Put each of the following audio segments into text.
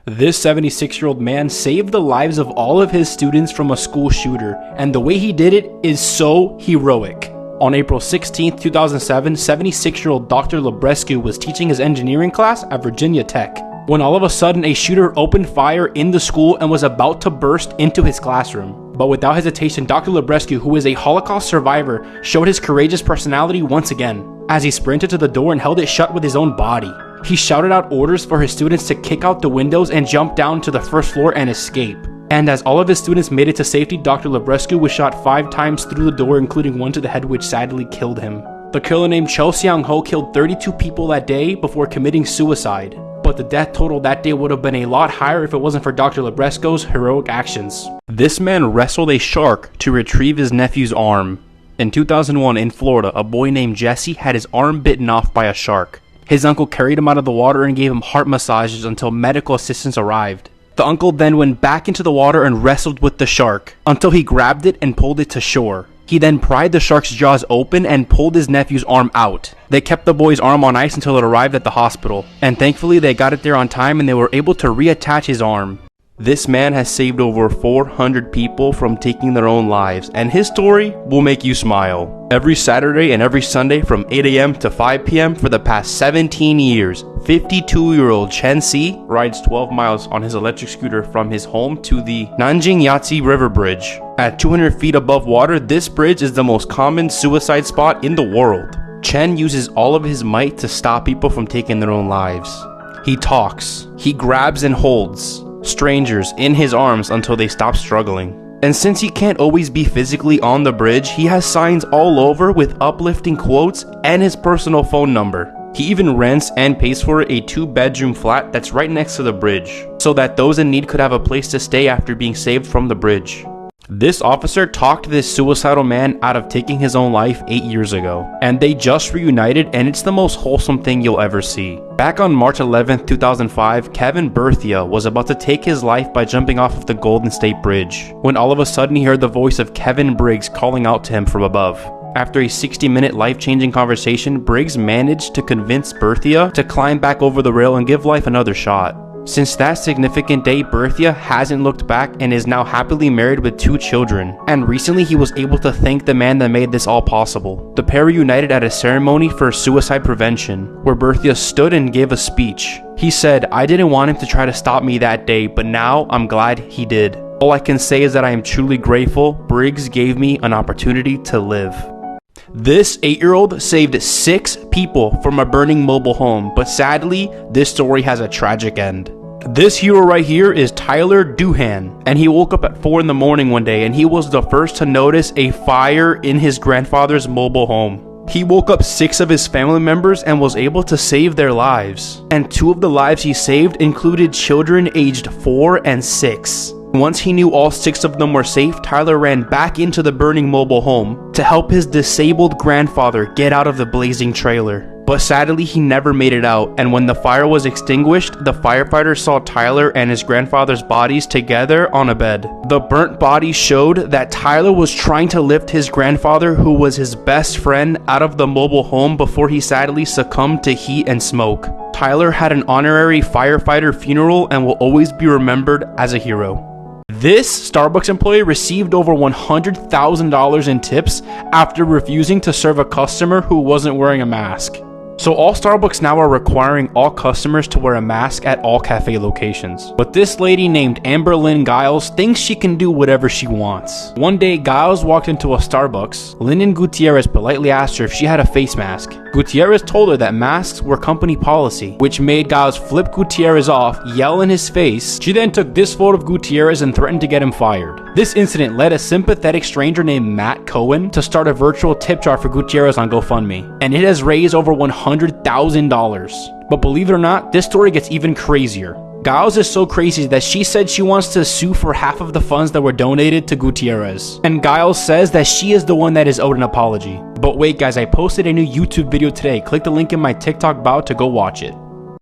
This 76-year-old man saved the lives of all of his students from a school shooter, and the way he did it is so heroic. On April 16, 2007, 76-year-old Dr. Lebrescu was teaching his engineering class at Virginia Tech, when all of a sudden a shooter opened fire in the school and was about to burst into his classroom. But without hesitation, Dr. Lebrescu, who is a Holocaust survivor, showed his courageous personality once again, as he sprinted to the door and held it shut with his own body. He shouted out orders for his students to kick out the windows and jump down to the first floor and escape. And as all of his students made it to safety, Dr. Lebrescu was shot 5 times through the door, including one to the head, which sadly killed him. The killer named Cho Seong-ho killed 32 people that day before committing suicide. But the death total that day would have been a lot higher if it wasn't for Dr. Lebrescu's heroic actions. This man wrestled a shark to retrieve his nephew's arm. In 2001 in Florida, a boy named Jesse had his arm bitten off by a shark. His uncle carried him out of the water and gave him heart massages until medical assistance arrived. The uncle then went back into the water and wrestled with the shark until he grabbed it and pulled it to shore. He then pried the shark's jaws open and pulled his nephew's arm out. They kept the boy's arm on ice until it arrived at the hospital, and thankfully they got it there on time and they were able to reattach his arm. This man has saved over 400 people from taking their own lives, and his story will make you smile. Every Saturday and every Sunday from 8 a.m. to 5 p.m. for the past 17 years, 52-year-old Chen Si rides 12 miles on his electric scooter from his home to the Nanjing Yangtze River Bridge. At 200 feet above water, this bridge is the most common suicide spot in the world. Chen uses all of his might to stop people from taking their own lives. He talks, he grabs and holds strangers in his arms until they stop struggling. And since he can't always be physically on the bridge, he has signs all over with uplifting quotes and his personal phone number. He even rents and pays for a 2-bedroom flat that's right next to the bridge, so that those in need could have a place to stay after being saved from the bridge. This officer talked this suicidal man out of taking his own life 8 years ago, and they just reunited, and it's the most wholesome thing you'll ever see. Back on March 11, 2005, Kevin Berthia was about to take his life by jumping off of the Golden State Bridge, when all of a sudden he heard the voice of Kevin Briggs calling out to him from above. After a 60-minute life-changing conversation, Briggs managed to convince Berthia to climb back over the rail and give life another shot. Since that significant day, Berthia hasn't looked back and is now happily married with 2 children. And recently he was able to thank the man that made this all possible. The pair reunited at a ceremony for suicide prevention, where Berthia stood and gave a speech. He said, "I didn't want him to try to stop me that day, but now I'm glad he did. All I can say is that I am truly grateful Briggs gave me an opportunity to live." This 8-year-old saved 6 people from a burning mobile home, but sadly, this story has a tragic end. This hero right here is Tyler Duhan, and he woke up at 4 in the morning one day and he was the first to notice a fire in his grandfather's mobile home. He woke up 6 of his family members and was able to save their lives. And 2 of the lives he saved included children aged 4 and 6. Once he knew all 6 of them were safe, Tyler ran back into the burning mobile home to help his disabled grandfather get out of the blazing trailer. But sadly, he never made it out, and when the fire was extinguished, the firefighters saw Tyler and his grandfather's bodies together on a bed. The burnt bodies showed that Tyler was trying to lift his grandfather, who was his best friend, out of the mobile home before he sadly succumbed to heat and smoke. Tyler had an honorary firefighter funeral and will always be remembered as a hero. This Starbucks employee received over $100,000 in tips after refusing to serve a customer who wasn't wearing a mask. So all Starbucks now are requiring all customers to wear a mask at all cafe locations. But this lady named Amber Lynn Giles thinks she can do whatever she wants. One day, Giles walked into a Starbucks. Lyndon Gutierrez politely asked her if she had a face mask. Gutierrez told her that masks were company policy, which made Giles flip Gutierrez off, yell in his face. She then took this photo of Gutierrez and threatened to get him fired. This incident led a sympathetic stranger named Matt Cohen to start a virtual tip jar for Gutierrez on GoFundMe, and it has raised over $100,000. But believe it or not, this story gets even crazier. Giles is so crazy that she said she wants to sue for half of the funds that were donated to Gutierrez. And Giles says that she is the one that is owed an apology. But wait guys, I posted a new YouTube video today. Click the link in my TikTok bio to go watch it.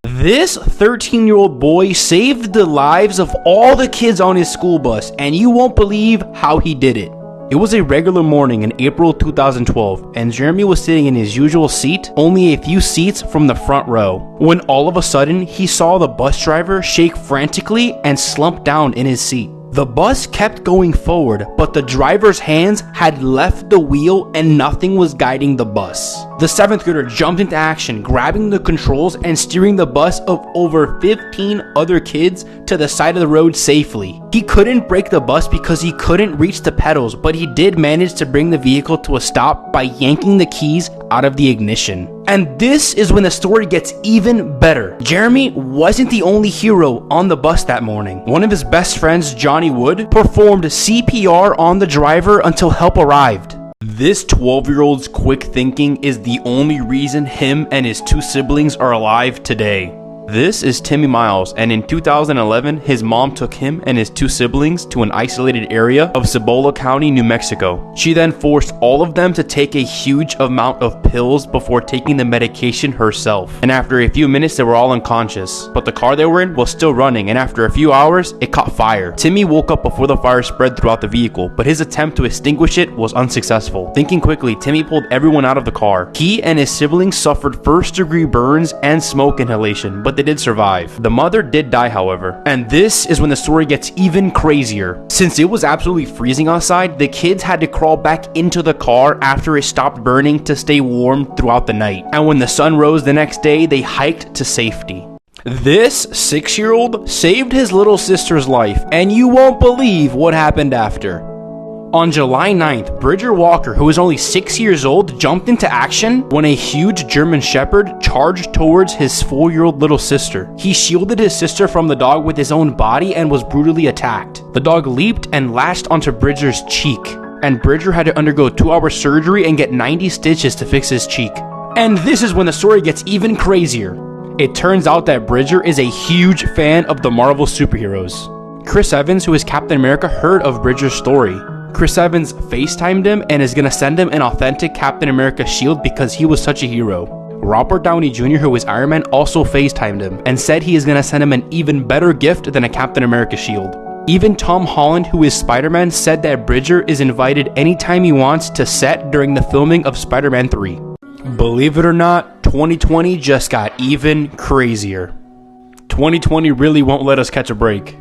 This 13-year-old boy saved the lives of all the kids on his school bus, and you won't believe how he did it. It was a regular morning in April 2012, and Jeremy was sitting in his usual seat, only a few seats from the front row, when all of a sudden he saw the bus driver shake frantically and slump down in his seat. The bus kept going forward, but the driver's hands had left the wheel and nothing was guiding the bus. The 7th grader jumped into action, grabbing the controls and steering the bus of over 15 other kids to the side of the road safely. He couldn't brake the bus because he couldn't reach the pedals, but he did manage to bring the vehicle to a stop by yanking the keys out of the ignition. And this is when the story gets even better. Jeremy wasn't the only hero on the bus that morning. One of his best friends, Johnny Wood, performed CPR on the driver until help arrived. This 12-year-old's quick thinking is the only reason him and his 2 siblings are alive today. This is Timmy Miles, and in 2011, his mom took him and his 2 siblings to an isolated area of Cibola County, New Mexico. She then forced all of them to take a huge amount of pills before taking the medication herself. And after a few minutes, they were all unconscious. But the car they were in was still running, and after a few hours, it caught fire. Timmy woke up before the fire spread throughout the vehicle, but his attempt to extinguish it was unsuccessful. Thinking quickly, Timmy pulled everyone out of the car. He and his siblings suffered first-degree burns and smoke inhalation, but they did survive. The mother did die, however. And this is when the story gets even crazier. Since it was absolutely freezing outside, the kids had to crawl back into the car after it stopped burning to stay warm throughout the night. And when the sun rose the next day, they hiked to safety. This 6-year-old saved his little sister's life, and you won't believe what happened after. On July 9th, Bridger Walker, who was only 6 years old, jumped into action when a huge German Shepherd charged towards his 4-year-old little sister. He shielded his sister from the dog with his own body and was brutally attacked. The dog leaped and lashed onto Bridger's cheek, and Bridger had to undergo 2-hour surgery and get 90 stitches to fix his cheek. And this is when the story gets even crazier. It turns out that Bridger is a huge fan of the Marvel superheroes. Chris Evans, who is Captain America, heard of Bridger's story. Chris Evans FaceTimed him and is gonna send him an authentic Captain America shield because he was such a hero. Robert Downey Jr., who is Iron Man, also FaceTimed him and said he is gonna send him an even better gift than a Captain America shield. Even Tom Holland, who is Spider-Man, said that Bridger is invited anytime he wants to set during the filming of Spider-Man 3. Believe it or not, 2020 just got even crazier. 2020 really won't let us catch a break.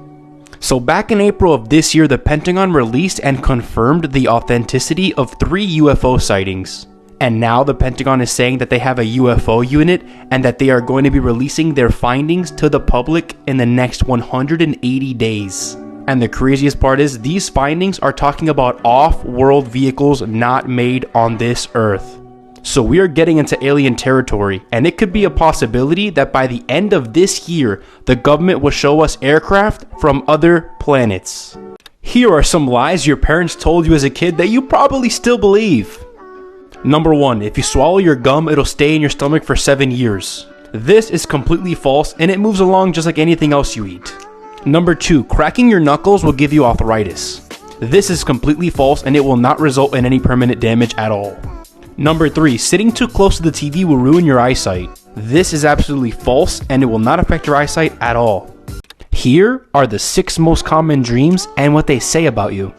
So back in April of this year, the Pentagon released and confirmed the authenticity of 3 UFO sightings. And now the Pentagon is saying that they have a UFO unit and that they are going to be releasing their findings to the public in the next 180 days. And the craziest part is these findings are talking about off-world vehicles not made on this Earth. So we are getting into alien territory, and it could be a possibility that by the end of this year, the government will show us aircraft from other planets. Here are some lies your parents told you as a kid that you probably still believe. Number 1, if you swallow your gum, it'll stay in your stomach for 7 years. This is completely false, and it moves along just like anything else you eat. Number 2, cracking your knuckles will give you arthritis. This is completely false, and it will not result in any permanent damage at all. Number 3, sitting too close to the TV will ruin your eyesight. This is absolutely false, and it will not affect your eyesight at all. Here are the 6 most common dreams and what they say about you.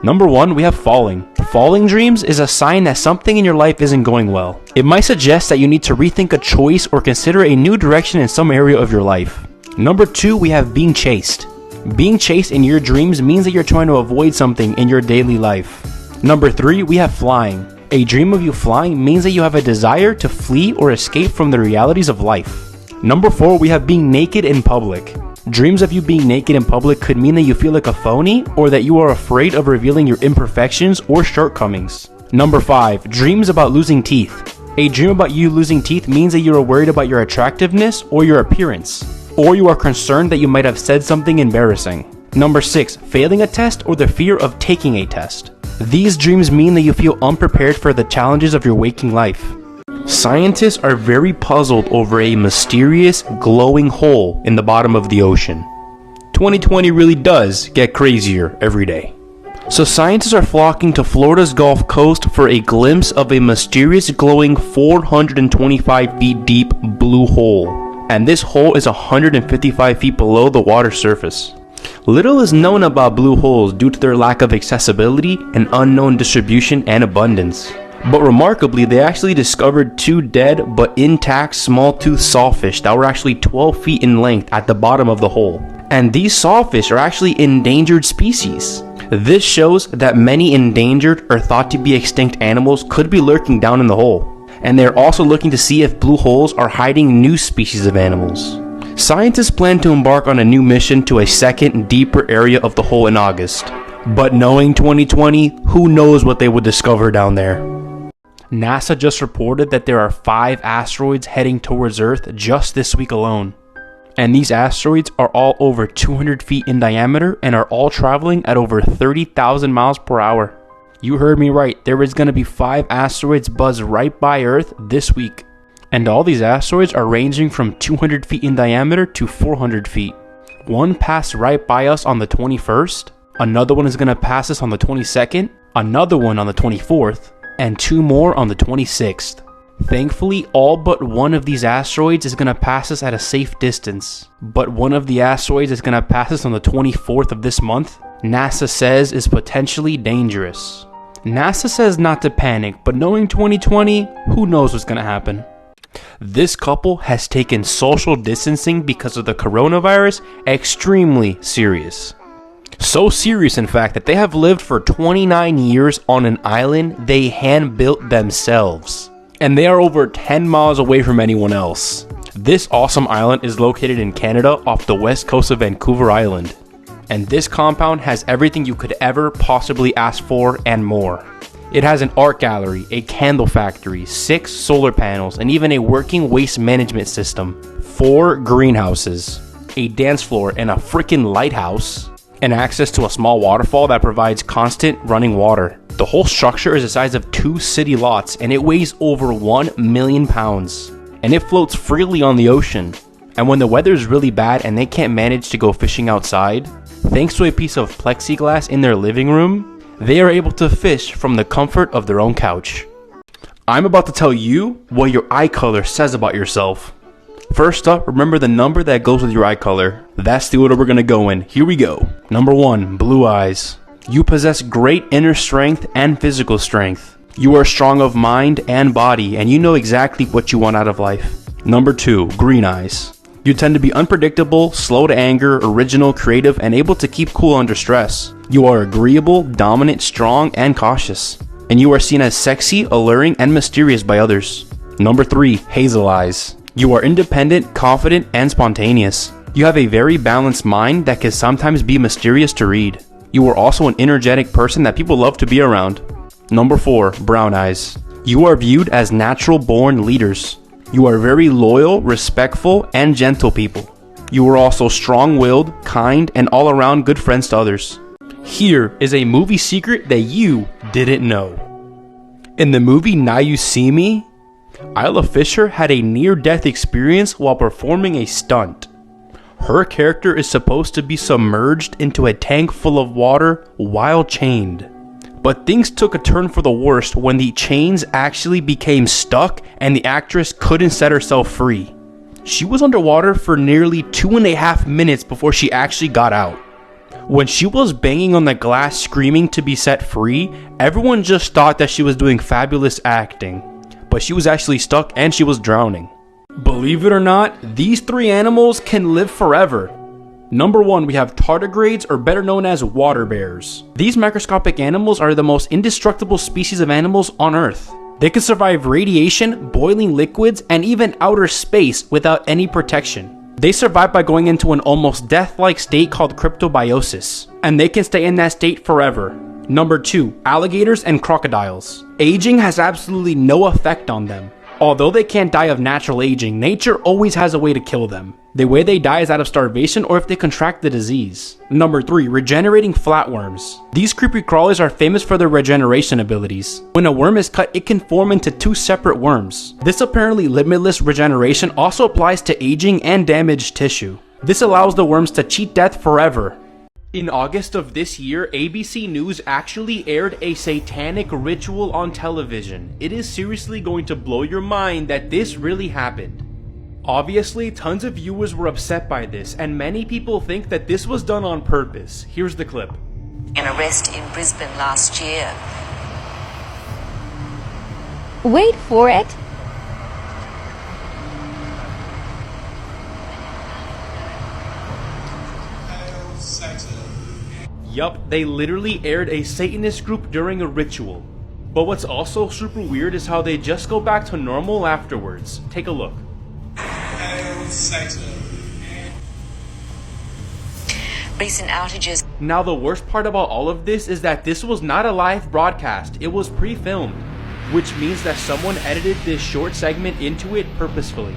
Number 1, we have falling. Falling dreams is a sign that something in your life isn't going well. It might suggest that you need to rethink a choice or consider a new direction in some area of your life. Number 2, we have being chased. Being chased in your dreams means that you're trying to avoid something in your daily life. Number 3, we have flying. A dream of you flying means that you have a desire to flee or escape from the realities of life. Number 4, we have being naked in public. Dreams of you being naked in public could mean that you feel like a phony or that you are afraid of revealing your imperfections or shortcomings. Number 5, dreams about losing teeth. A dream about you losing teeth means that you are worried about your attractiveness or your appearance, or you are concerned that you might have said something embarrassing. Number 6, failing a test or the fear of taking a test. These dreams mean that you feel unprepared for the challenges of your waking life. Scientists are very puzzled over a mysterious glowing hole in the bottom of the ocean. 2020 really does get crazier every day. So scientists are flocking to Florida's Gulf Coast for a glimpse of a mysterious glowing 425 feet deep blue hole. And this hole is 155 feet below the water surface. Little is known about blue holes due to their lack of accessibility and unknown distribution and abundance. But remarkably, they actually discovered 2 dead but intact small-toothed sawfish that were actually 12 feet in length at the bottom of the hole. And these sawfish are actually endangered species. This shows that many endangered or thought to be extinct animals could be lurking down in the hole. And they're also looking to see if blue holes are hiding new species of animals. Scientists plan to embark on a new mission to a second, deeper area of the hole in August. But knowing 2020, who knows what they would discover down there. NASA just reported that there are 5 asteroids heading towards Earth just this week alone. And these asteroids are all over 200 feet in diameter and are all traveling at over 30,000 miles per hour. You heard me right, there is going to be 5 asteroids buzz right by Earth this week. And all these asteroids are ranging from 200 feet in diameter to 400 feet. One passed right by us on the 21st, another one is going to pass us on the 22nd, another one on the 24th, and 2 more on the 26th. Thankfully, all but one of these asteroids is going to pass us at a safe distance. But one of the asteroids is going to pass us on the 24th of this month, NASA says is potentially dangerous. NASA says not to panic, but knowing 2020, who knows what's going to happen. This couple has taken social distancing because of the coronavirus extremely serious. So serious, in fact, that they have lived for 29 years on an island they hand-built themselves. And they are over 10 miles away from anyone else. This awesome island is located in Canada off the west coast of Vancouver Island. And this compound has everything you could ever possibly ask for and more. It has an art gallery, a candle factory, 6 solar panels, and even a working waste management system, 4 greenhouses, a dance floor, and a freaking lighthouse, and access to a small waterfall that provides constant running water. The whole structure is the size of 2 city lots, and it weighs over 1 million pounds, and it floats freely on the ocean. And when the weather is really bad and they can't manage to go fishing outside, thanks to a piece of plexiglass in their living room, they are able to fish from the comfort of their own couch. I'm about to tell you what your eye color says about yourself. First up, remember the number that goes with your eye color. That's the order we're going to go in. Here we go. Number 1, blue eyes. You possess great inner strength and physical strength. You are strong of mind and body, and you know exactly what you want out of life. Number 2, green eyes. You tend to be unpredictable, slow to anger, original, creative, and able to keep cool under stress. You are agreeable, dominant, strong, and cautious. And you are seen as sexy, alluring, and mysterious by others. Number 3, hazel eyes. You are independent, confident, and spontaneous. You have a very balanced mind that can sometimes be mysterious to read. You are also an energetic person that people love to be around. Number 4, brown eyes. You are viewed as natural-born leaders. You are very loyal, respectful, and gentle people. You are also strong-willed, kind, and all-around good friends to others. Here is a movie secret that you didn't know. In the movie Now You See Me, Isla Fisher had a near-death experience while performing a stunt. Her character is supposed to be submerged into a tank full of water while chained. But things took a turn for the worst when the chains actually became stuck and the actress couldn't set herself free. She was underwater for nearly 2.5 minutes before she actually got out. When she was banging on the glass screaming to be set free, everyone just thought that she was doing fabulous acting. But she was actually stuck and she was drowning. Believe it or not, these 3 animals can live forever. Number 1, we have tardigrades, or better known as water bears. These microscopic animals are the most indestructible species of animals on Earth. They can survive radiation, boiling liquids, and even outer space without any protection. They survive by going into an almost death-like state called cryptobiosis, and they can stay in that state forever. Number 2, alligators and crocodiles. Aging has absolutely no effect on them. Although they can't die of natural aging, nature always has a way to kill them. The way they die is out of starvation or if they contract the disease. Number 3, regenerating flatworms. These creepy crawlers are famous for their regeneration abilities. When a worm is cut, it can form into 2 separate worms. This apparently limitless regeneration also applies to aging and damaged tissue. This allows the worms to cheat death forever. In August of this year, ABC News actually aired a satanic ritual on television. It is seriously going to blow your mind that this really happened. Obviously, tons of viewers were upset by this, and many people think that this was done on purpose. Here's the clip. An arrest in Brisbane last year. Wait for it. Yup, they literally aired a Satanist group during a ritual. But what's also super weird is how they just go back to normal afterwards. Take a look. Recent outages. Now the worst part about all of this is that this was not a live broadcast, it was pre-filmed, which means that someone edited this short segment into it purposefully.